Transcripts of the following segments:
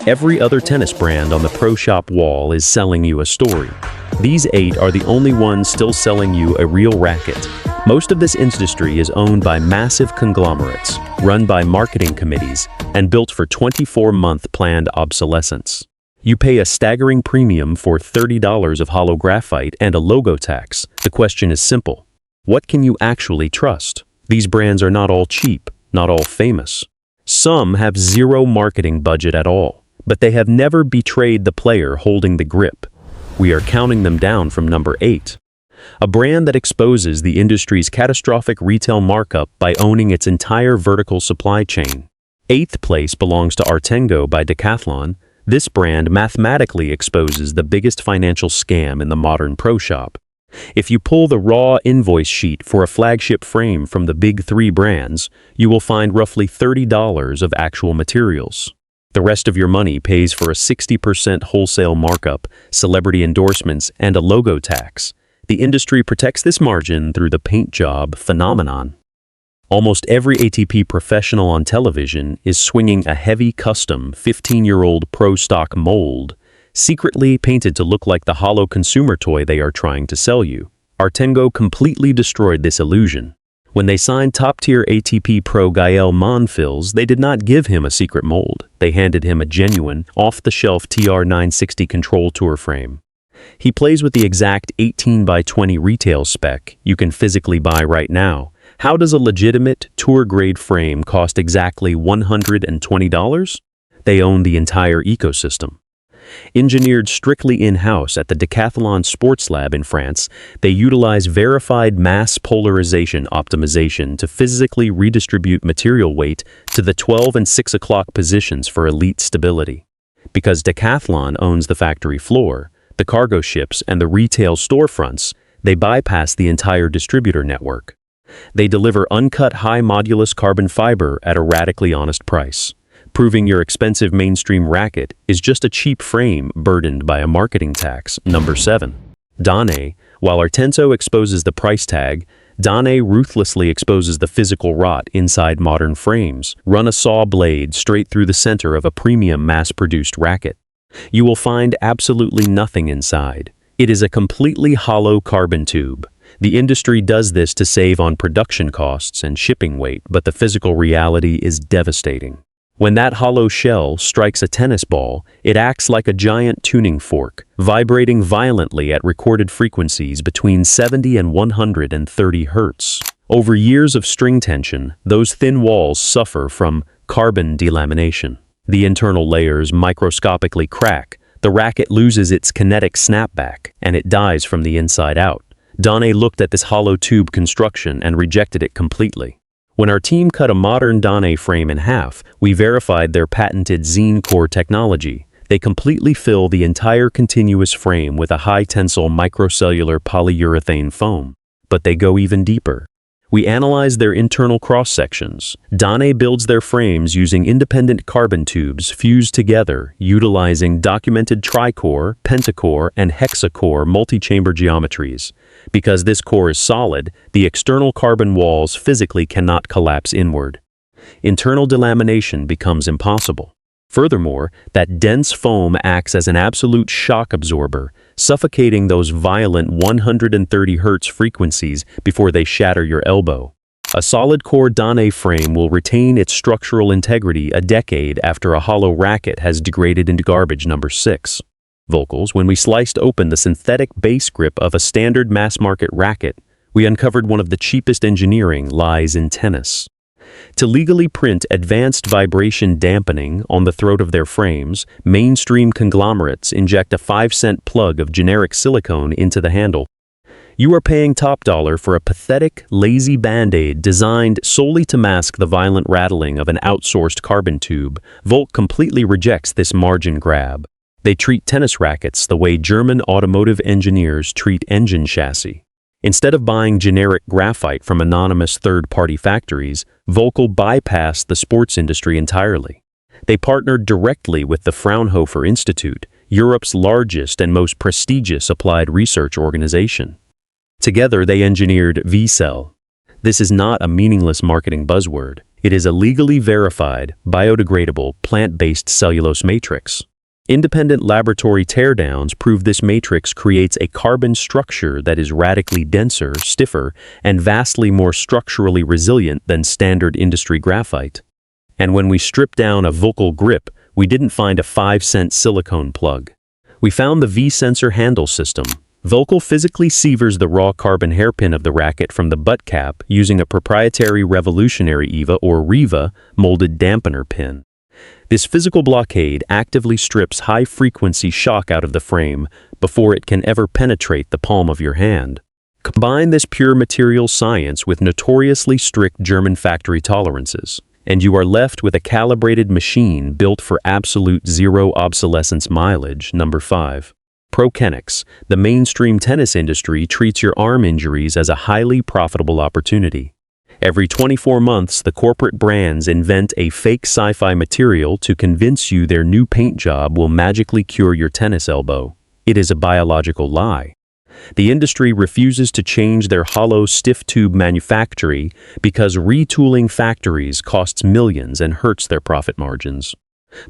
Every other tennis brand on the pro shop wall is selling you a story. These 8 are the only ones still selling you a real racket. Most of this industry is owned by massive conglomerates, run by marketing committees, and built for 24-month planned obsolescence. You pay a staggering premium for $30 of hollow graphite and a logo tax. The question is simple. What can you actually trust? These brands are not all cheap, not all famous. Some have zero marketing budget at all, but they have never betrayed the player holding the grip. We are counting them down from number 8. A brand that exposes the industry's catastrophic retail markup by owning its entire vertical supply chain. 8th place belongs to Artengo by Decathlon. This brand mathematically exposes the biggest financial scam in the modern pro shop. If you pull the raw invoice sheet for a flagship frame from the big 3 brands, you will find roughly $30 of actual materials. The rest of your money pays for a 60% wholesale markup, celebrity endorsements, and a logo tax. The industry protects this margin through the paint job phenomenon. Almost every ATP professional on television is swinging a heavy custom 15-year-old pro stock mold, secretly painted to look like the hollow consumer toy they are trying to sell you. Artengo completely destroyed this illusion. When they signed top-tier ATP pro Gael Monfils, they did not give him a secret mold. They handed him a genuine, off-the-shelf TR960 Control Tour frame. He plays with the exact 18x20 retail spec you can physically buy right now. How does a legitimate tour-grade frame cost exactly $120? They own the entire ecosystem. Engineered strictly in-house at the Decathlon Sports Lab in France, they utilize verified mass polarization optimization to physically redistribute material weight to the 12 and 6 o'clock positions for elite stability. Because Decathlon owns the factory floor, the cargo ships, and the retail storefronts, they bypass the entire distributor network. They deliver uncut high-modulus carbon fiber at a radically honest price, proving your expensive mainstream racket is just a cheap frame burdened by a marketing tax. Number 7. Donnay. While Artengo exposes the price tag, Donnay ruthlessly exposes the physical rot inside modern frames. Run a saw blade straight through the center of a premium mass-produced racket. You will find absolutely nothing inside. It is a completely hollow carbon tube. The industry does this to save on production costs and shipping weight, but the physical reality is devastating. When that hollow shell strikes a tennis ball, it acts like a giant tuning fork, vibrating violently at recorded frequencies between 70 and 130 hertz. Over years of string tension, those thin walls suffer from carbon delamination. The internal layers microscopically crack, the racket loses its kinetic snapback, and it dies from the inside out. Donnay looked at this hollow tube construction and rejected it completely. When our team cut a modern Donnay frame in half, we verified their patented Zine Core technology. They completely fill the entire continuous frame with a high-tensile microcellular polyurethane foam. But they go even deeper. We analyze their internal cross-sections. Donnay builds their frames using independent carbon tubes fused together, utilizing documented tricore, pentacore, and hexacore multi-chamber geometries. Because this core is solid, the external carbon walls physically cannot collapse inward. Internal delamination becomes impossible. Furthermore, that dense foam acts as an absolute shock absorber, suffocating those violent 130 Hz frequencies before they shatter your elbow. A solid core Donnay frame will retain its structural integrity a decade after a hollow racket has degraded into garbage. Number 6. Vocals. When we sliced open the synthetic base grip of a standard mass-market racket, we uncovered one of the cheapest engineering lies in tennis. To legally print advanced vibration dampening on the throat of their frames, mainstream conglomerates inject a 5-cent plug of generic silicone into the handle. You are paying top dollar for a pathetic, lazy band-aid designed solely to mask the violent rattling of an outsourced carbon tube. Volk completely rejects this margin grab. They treat tennis rackets the way German automotive engineers treat engine chassis. Instead of buying generic graphite from anonymous third-party factories, Volkel bypassed the sports industry entirely. They partnered directly with the Fraunhofer Institute, Europe's largest and most prestigious applied research organization. Together, they engineered V-Cell. This is not a meaningless marketing buzzword. It is a legally verified, biodegradable, plant-based cellulose matrix. Independent laboratory teardowns prove this matrix creates a carbon structure that is radically denser, stiffer, and vastly more structurally resilient than standard industry graphite. And when we stripped down a Volcal grip, we didn't find a 5-cent silicone plug. We found the V-sensor handle system. Volcal physically severs the raw carbon hairpin of the racket from the butt cap using a proprietary revolutionary EVA or REVA molded dampener pin. This physical blockade actively strips high-frequency shock out of the frame before it can ever penetrate the palm of your hand. Combine this pure material science with notoriously strict German factory tolerances, and you are left with a calibrated machine built for absolute zero obsolescence mileage. Number 5. ProKennex. The mainstream tennis industry treats your arm injuries as a highly profitable opportunity. Every 24 months, the corporate brands invent a fake sci-fi material to convince you their new paint job will magically cure your tennis elbow. It is a biological lie. The industry refuses to change their hollow, stiff tube manufacturing because retooling factories costs millions and hurts their profit margins.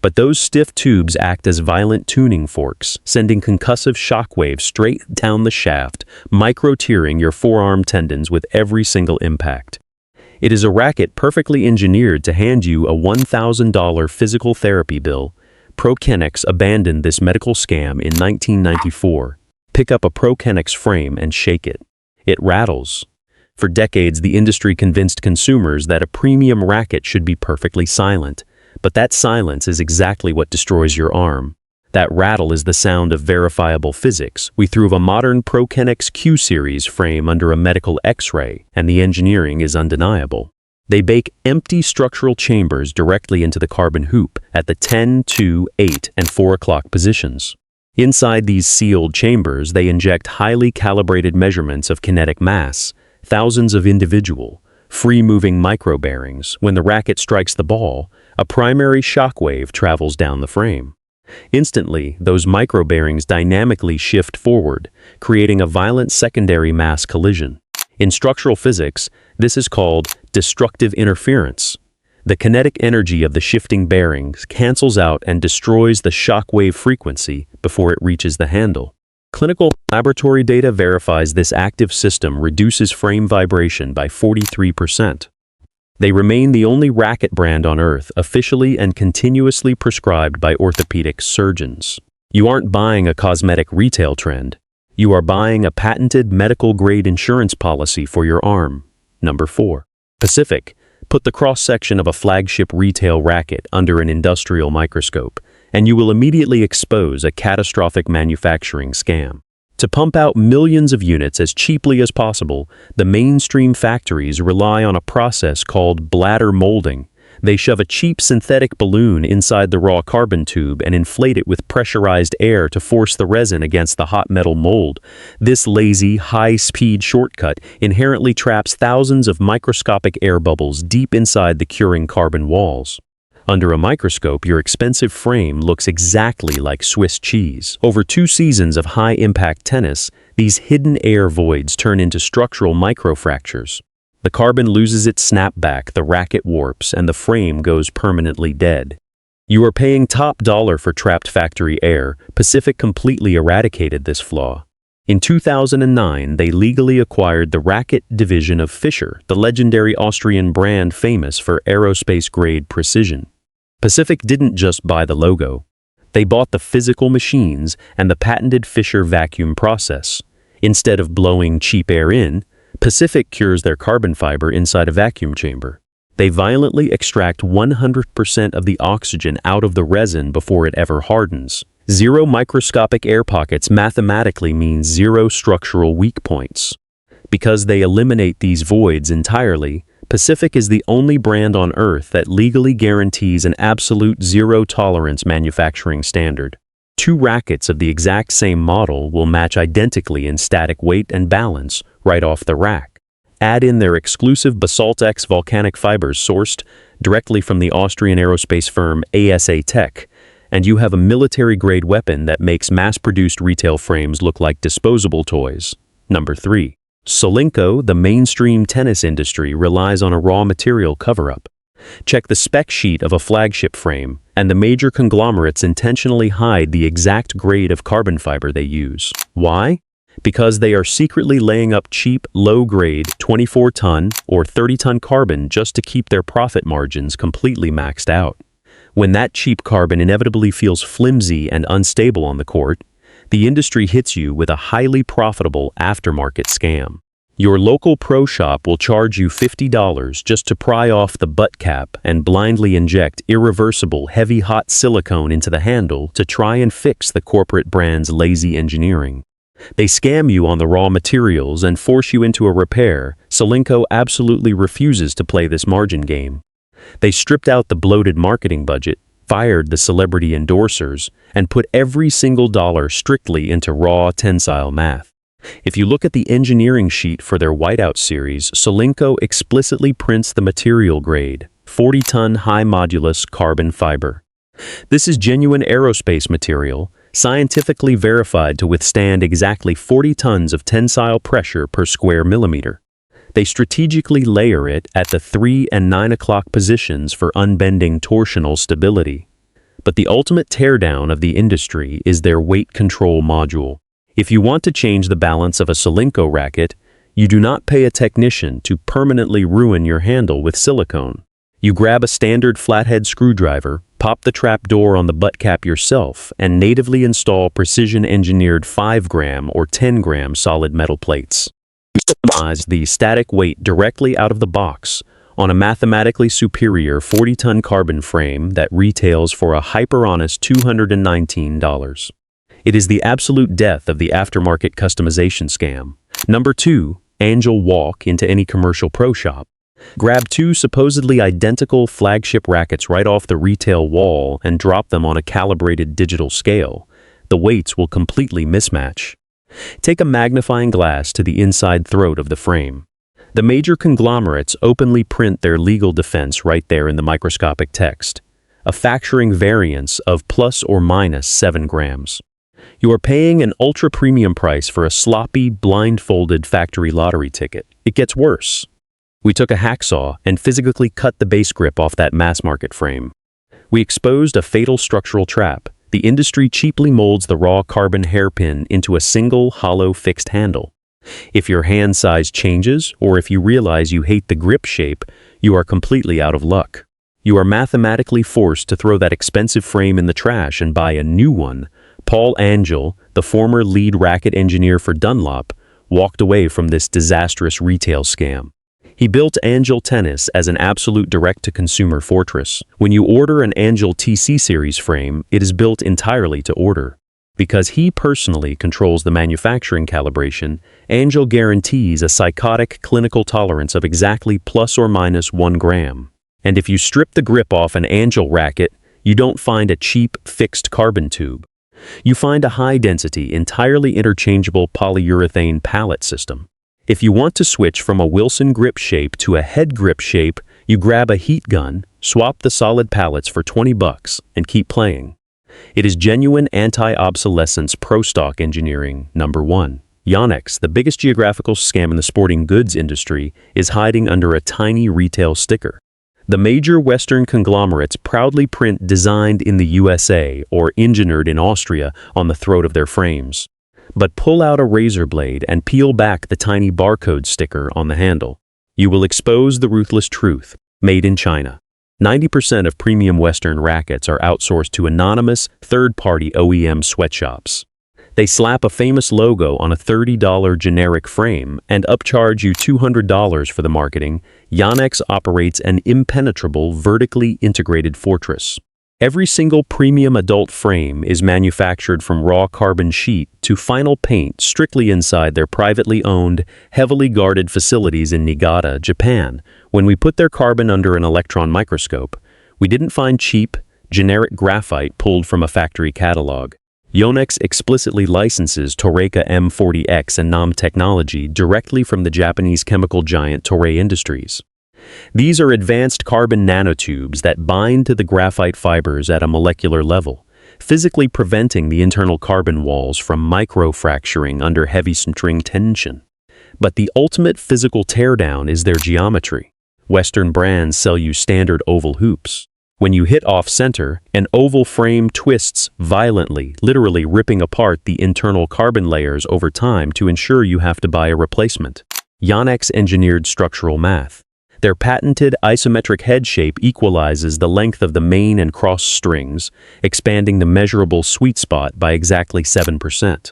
But those stiff tubes act as violent tuning forks, sending concussive shockwaves straight down the shaft, micro-tearing your forearm tendons with every single impact. It is a racket perfectly engineered to hand you a $1,000 physical therapy bill. ProKennex abandoned this medical scam in 1994. Pick up a ProKennex frame and shake it. It rattles. For decades, the industry convinced consumers that a premium racket should be perfectly silent. But that silence is exactly what destroys your arm. That rattle is the sound of verifiable physics. We threw a modern ProKennex Q-Series frame under a medical X-ray, and the engineering is undeniable. They bake empty structural chambers directly into the carbon hoop at the 10, 2, 8, and 4 o'clock positions. Inside these sealed chambers, they inject highly calibrated measurements of kinetic mass, thousands of individual, free-moving micro-bearings. When the racket strikes the ball, a primary shock wave travels down the frame. Instantly, those micro-bearings dynamically shift forward, creating a violent secondary mass collision. In structural physics, this is called destructive interference. The kinetic energy of the shifting bearings cancels out and destroys the shock wave frequency before it reaches the handle. Clinical laboratory data verifies this active system reduces frame vibration by 43%. They remain the only racket brand on Earth officially and continuously prescribed by orthopedic surgeons. You aren't buying a cosmetic retail trend. You are buying a patented medical-grade insurance policy for your arm. Number 4. Pacific. Put the cross-section of a flagship retail racket under an industrial microscope, and you will immediately expose a catastrophic manufacturing scam. To pump out millions of units as cheaply as possible, the mainstream factories rely on a process called bladder molding. They shove a cheap synthetic balloon inside the raw carbon tube and inflate it with pressurized air to force the resin against the hot metal mold. This lazy, high-speed shortcut inherently traps thousands of microscopic air bubbles deep inside the curing carbon walls. Under a microscope, your expensive frame looks exactly like Swiss cheese. Over 2 seasons of high-impact tennis, these hidden air voids turn into structural microfractures. The carbon loses its snapback, the racket warps, and the frame goes permanently dead. You are paying top dollar for trapped factory air. Pacific completely eradicated this flaw. In 2009, they legally acquired the Racket division of Fischer, the legendary Austrian brand famous for aerospace-grade precision. Pacific didn't just buy the logo. They bought the physical machines and the patented Fischer vacuum process. Instead of blowing cheap air in, Pacific cures their carbon fiber inside a vacuum chamber. They violently extract 100% of the oxygen out of the resin before it ever hardens. Zero microscopic air pockets mathematically means zero structural weak points. Because they eliminate these voids entirely, Pacific is the only brand on Earth that legally guarantees an absolute zero-tolerance manufacturing standard. 2 rackets of the exact same model will match identically in static weight and balance right off the rack. Add in their exclusive Basalt X volcanic fibers sourced directly from the Austrian aerospace firm ASA Tech, and you have a military-grade weapon that makes mass-produced retail frames look like disposable toys. Number 3. Solinco. The mainstream tennis industry relies on a raw material cover-up. Check the spec sheet of a flagship frame, and the major conglomerates intentionally hide the exact grade of carbon fiber they use. Why? Because they are secretly laying up cheap, low-grade 24-ton or 30-ton carbon just to keep their profit margins completely maxed out. When that cheap carbon inevitably feels flimsy and unstable on the court, the industry hits you with a highly profitable aftermarket scam. Your local pro shop will charge you $50 just to pry off the butt cap and blindly inject irreversible heavy hot silicone into the handle to try and fix the corporate brand's lazy engineering. They scam you on the raw materials and force you into a repair. Solinco absolutely refuses to play this margin game. They stripped out the bloated marketing budget, fired the celebrity endorsers, and put every single dollar strictly into raw tensile math. If you look at the engineering sheet for their whiteout series, Solinco explicitly prints the material grade, 40-ton high-modulus carbon fiber. This is genuine aerospace material, scientifically verified to withstand exactly 40 tons of tensile pressure per square millimeter. They strategically layer it at the 3 and 9 o'clock positions for unbending torsional stability. But the ultimate teardown of the industry is their weight control module. If you want to change the balance of a Solinco racket, you do not pay a technician to permanently ruin your handle with silicone. You grab a standard flathead screwdriver, pop the trap door on the butt cap yourself, and natively install precision-engineered 5-gram or 10-gram solid metal plates. Optimize the static weight directly out of the box on a mathematically superior 40-ton carbon frame that retails for a hyper-honest $219. It is the absolute death of the aftermarket customization scam. Number 2, Angel walk into any commercial pro shop. Grab 2 supposedly identical flagship rackets right off the retail wall and drop them on a calibrated digital scale. The weights will completely mismatch. Take a magnifying glass to the inside throat of the frame. The major conglomerates openly print their legal defense right there in the microscopic text, a factoring variance of plus or minus 7 grams. You are paying an ultra-premium price for a sloppy, blindfolded factory lottery ticket. It gets worse. We took a hacksaw and physically cut the base grip off that mass-market frame. We exposed a fatal structural trap. The industry cheaply molds the raw carbon hairpin into a single, hollow, fixed handle. If your hand size changes, or if you realize you hate the grip shape, you are completely out of luck. You are mathematically forced to throw that expensive frame in the trash and buy a new one. Paul Angel, the former lead racket engineer for Dunlop, walked away from this disastrous retail scam. He built Angel Tennis as an absolute direct-to-consumer fortress. When you order an Angel TC Series frame, it is built entirely to order. Because he personally controls the manufacturing calibration, Angel guarantees a psychotic clinical tolerance of exactly plus or minus 1 gram. And if you strip the grip off an Angel racket, you don't find a cheap, fixed carbon tube. You find a high-density, entirely interchangeable polyurethane pallet system. If you want to switch from a Wilson grip shape to a head grip shape, you grab a heat gun, swap the solid pallets for $20, and keep playing. It is genuine anti-obsolescence pro-stock engineering. Number 1. Yonex, the biggest geographical scam in the sporting goods industry, is hiding under a tiny retail sticker. The major Western conglomerates proudly print "designed in the USA" or "engineered in Austria" on the throat of their frames. But pull out a razor blade and peel back the tiny barcode sticker on the handle. You will expose the ruthless truth: made in China. 90% of premium Western rackets are outsourced to anonymous, third-party OEM sweatshops. They slap a famous logo on a $30 generic frame and upcharge you $200 for the marketing. Yonex operates an impenetrable, vertically integrated fortress. Every single premium adult frame is manufactured from raw carbon sheet to final paint strictly inside their privately owned, heavily guarded facilities in Niigata, Japan. When we put their carbon under an electron microscope, we didn't find cheap, generic graphite pulled from a factory catalog. Yonex explicitly licenses Toreika M40X and NAM technology directly from the Japanese chemical giant Toray Industries. These are advanced carbon nanotubes that bind to the graphite fibers at a molecular level, physically preventing the internal carbon walls from microfracturing under heavy string tension. But the ultimate physical teardown is their geometry. Western brands sell you standard oval hoops. When you hit off-center, an oval frame twists violently, literally ripping apart the internal carbon layers over time to ensure you have to buy a replacement. Yonex engineered structural math. Their patented isometric head shape equalizes the length of the main and cross strings, expanding the measurable sweet spot by exactly 7%.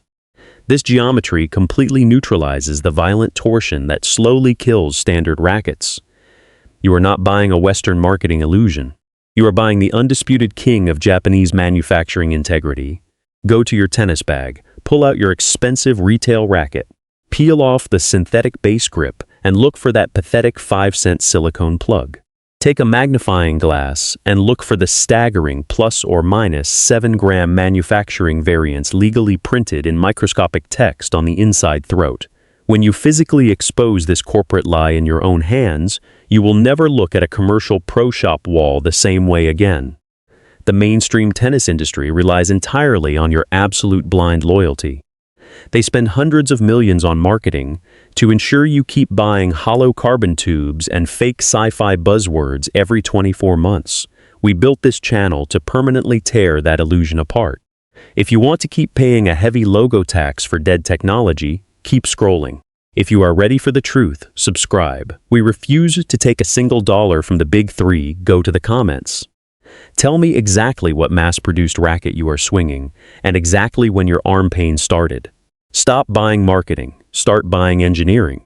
This geometry completely neutralizes the violent torsion that slowly kills standard rackets. You are not buying a Western marketing illusion. You are buying the undisputed king of Japanese manufacturing integrity. Go to your tennis bag, pull out your expensive retail racket, peel off the synthetic base grip, and look for that pathetic 5-cent silicone plug. Take a magnifying glass and look for the staggering plus or minus 7-gram manufacturing variants legally printed in microscopic text on the inside throat. When you physically expose this corporate lie in your own hands, you will never look at a commercial pro shop wall the same way again. The mainstream tennis industry relies entirely on your absolute blind loyalty. They spend hundreds of millions on marketing to ensure you keep buying hollow carbon tubes and fake sci-fi buzzwords every 24 months. We built this channel to permanently tear that illusion apart. If you want to keep paying a heavy logo tax for dead technology, keep scrolling. If you are ready for the truth, subscribe. We refuse to take a single dollar from the big three. Go to the comments. Tell me exactly what mass-produced racket you are swinging and exactly when your arm pain started. Stop buying marketing. Start buying engineering.